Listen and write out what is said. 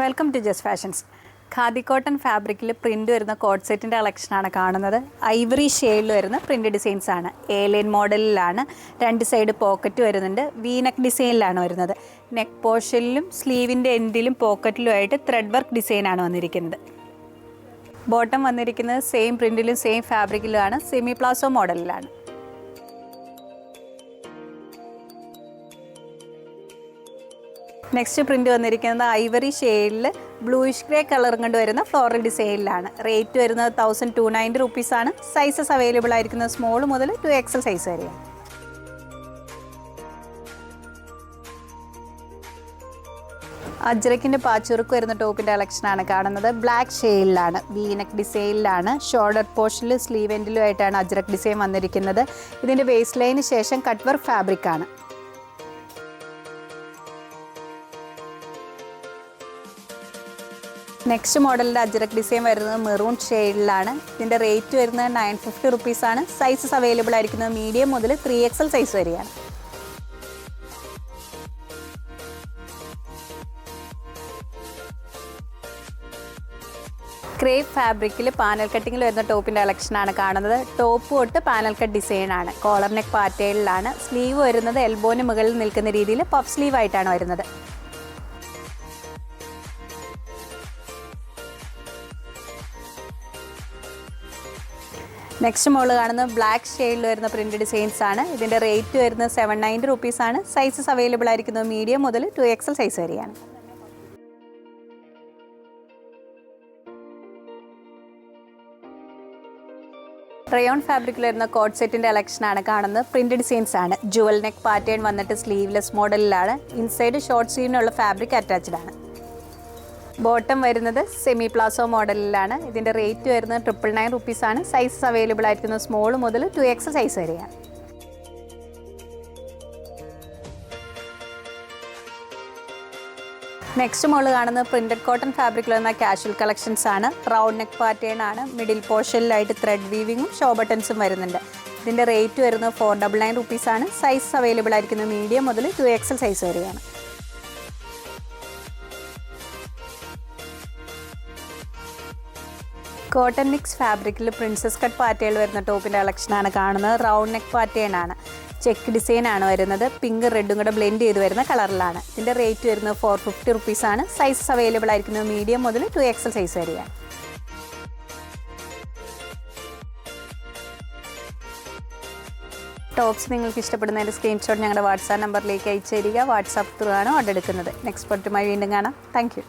Welcome to just fashions. Khadi cotton ഫാബ്രിക്കിൽ print വരുന്ന coat സെറ്റിൻ്റെ കളക്ഷനാണ് കാണുന്നത്. ഐവറി ഷെയ്ഡിൽ വരുന്ന പ്രിൻ്റ് ഡിസൈൻസ് ആണ്. ലൈൻ മോഡലിലാണ്. രണ്ട് സൈഡ് പോക്കറ്റ് വരുന്നുണ്ട്. നെക്ക് ഡിസൈനിലാണ് വരുന്നത്. നെക്ക് പോർഷനിലും സ്ലീവിൻ്റെ എൻഡിലും പോക്കറ്റിലുമായിട്ട് ത്രെഡ് വർക്ക് ഡിസൈനാണ് വന്നിരിക്കുന്നത്. ബോട്ടം വന്നിരിക്കുന്നത് സെയിം പ്രിൻറ്റിലും സെയിം ഫാബ്രിക്കിലുമാണ്. സെമി പ്ലാസോ മോഡലിലാണ്. നെക്സ്റ്റ് പ്രിൻ്റ് വന്നിരിക്കുന്നത് ഐവറി ഷെയ്ഡിൽ ബ്ലൂയിഷ് ഗ്രേ കളറും കൊണ്ട് വരുന്ന ഫ്ലോറൽ ഡിസൈനിലാണ്. റേറ്റ് വരുന്നത് 1290 റുപ്പീസാണ്. സൈസസ് അവൈലബിൾ ആയിരിക്കുന്നത് സ്മോൾ മുതൽ 2XL സൈസ് വരെയാണ്. അജ്രക്കിൻ്റെ പാച്ചുറുക്ക് വരുന്ന ടോപ്പിൻ്റെ കളക്ഷനാണ് കാണുന്നത്. ബ്ലാക്ക് ഷെയ്ഡിലാണ്. നെക്ക് ഡിസൈനിലാണ്. ഷോൾഡർ പോർഷനിൽ സ്ലീവ് എൻഡിലുമായിട്ടാണ് അജ്രക്ക് ഡിസൈൻ വന്നിരിക്കുന്നത്. ഇതിൻ്റെ വേസ്റ്റ് ലൈന് ശേഷം cut work ഫാബ്രിക്കാണ്. Next മോഡലിൻ്റെ Ajrakh design വരുന്നത് മെറൂൺ ഷെയ്ഡിലാണ്. ഇതിൻ്റെ റേറ്റ് വരുന്നത് 950 റുപ്പീസാണ്. സൈസസ് അവൈലബിൾ ആയിരിക്കുന്നത് മീഡിയം മുതൽ 3XL സൈസ് വരെയാണ്. ക്രേപ്പ് ഫാബ്രിക്കിൽ പാനൽ കട്ടിങ്ങിൽ വരുന്ന ടോപ്പിൻ്റെ കളക്ഷനാണ് കാണുന്നത്. ടോപ്പ് തൊട്ട് പാനൽ കട്ട് ഡിസൈനാണ്. കോളർ നെക്ക് പാറ്റേണിലാണ്. സ്ലീവ് വരുന്നത് എൽബോന് മുകളിൽ നിൽക്കുന്ന രീതിയിൽ പഫ് സ്ലീവ് ആയിട്ടാണ് വരുന്നത്. നെക്സ്റ്റ് മോള് കാണുന്നത് ബ്ലാക്ക് ഷെയ്ഡിൽ വരുന്ന പ്രിൻ്റ് ഡിസൈൻസ് ആണ്. ഇതിൻ്റെ റേറ്റ് വരുന്നത് 790 റുപ്പീസാണ്. സൈസസ് അവൈലബിൾ ആയിരിക്കുന്നത് മീഡിയം മുതൽ 2XL സൈസ് വരെയാണ്. റയോൺ ഫാബ്രിക്കിൽ വരുന്ന കോട്ട് സെറ്റിൻ്റെ കളക്ഷനാണ് കാണുന്നത്. പ്രിൻ്റ് ഡിസൈൻസ് ആണ്. ജുവൽ നെക്ക് പാറ്റേൺ വന്നിട്ട് സ്ലീവ്ലെസ് മോഡലിലാണ്. ഇൻസൈഡ് ഷോർട്ട് സ്ലീവിനുള്ള ഫാബ്രിക് അറ്റാച്ച്ഡ് ആണ്. ബോട്ടം വരുന്നത് സെമി പ്ലാസോ മോഡലിലാണ്. ഇതിൻ്റെ റേറ്റ് വരുന്നത് 999 റുപ്പീസാണ്. സൈസസ് അവൈലബിൾ ആയിരിക്കുന്നത് സ്മോൾ മുതൽ 2XL സൈസ് വരെയാണ്. നെക്സ്റ്റ് മോള് കാണുന്നത് പ്രിൻറ്റഡ് കോട്ടൺ ഫാബ്രിക്കിൽ വരുന്ന കാഷ്വൽ കളക്ഷൻസ് ആണ്. റൗണ്ട് നെക്ക് പാറ്റേൺ ആണ്. മിഡിൽ പോർഷനിലായിട്ട് ത്രെഡ് വീവിങ്ങും ഷോ ബട്ടൺസും വരുന്നുണ്ട്. ഇതിൻ്റെ റേറ്റ് വരുന്നത് 499 റുപ്പീസാണ്. സൈസ് അവൈലബിൾ ആയിരിക്കുന്നത് മീഡിയം മുതൽ 2XL സൈസ് വരെയാണ്. കോട്ടൺ മിക്സ് ഫാബ്രിക്കിൽ പ്രിൻസസ് കട്ട് പാറ്റേണിൽ വരുന്ന ടോപ്പിൻ്റെ കളക്ഷനാണ് കാണുന്നത്. റൗണ്ട് നെക്ക് പാറ്റേൺ ആണ്. ചെക്ക് ഡിസൈനാണ് വരുന്നത്. പിങ്ക് റെഡും കൂടെ ബ്ലെൻഡ് ചെയ്ത് വരുന്ന കളറിലാണ്. ഇതിൻ്റെ റേറ്റ് വരുന്നത് 450 റുപ്പീസാണ്. സൈസസ് അവൈലബിൾ ആയിരിക്കുന്നത് മീഡിയം മുതൽ 2XL സൈസ് വരെയാണ്. ടോപ്സ് നിങ്ങൾക്ക് ഇഷ്ടപ്പെടുന്നതിൻ്റെ സ്ക്രീൻഷോട്ട് ഞങ്ങളുടെ വാട്സാപ്പ് നമ്പറിലേക്ക് അയച്ചു തരിക. വാട്സാപ്പ് ത്രൂ ആണ് ഓർഡർ എടുക്കുന്നത്. നെക്സ്റ്റ് പ്രൊഡക്റ്റുമായി വീണ്ടും കാണാം. Thank you.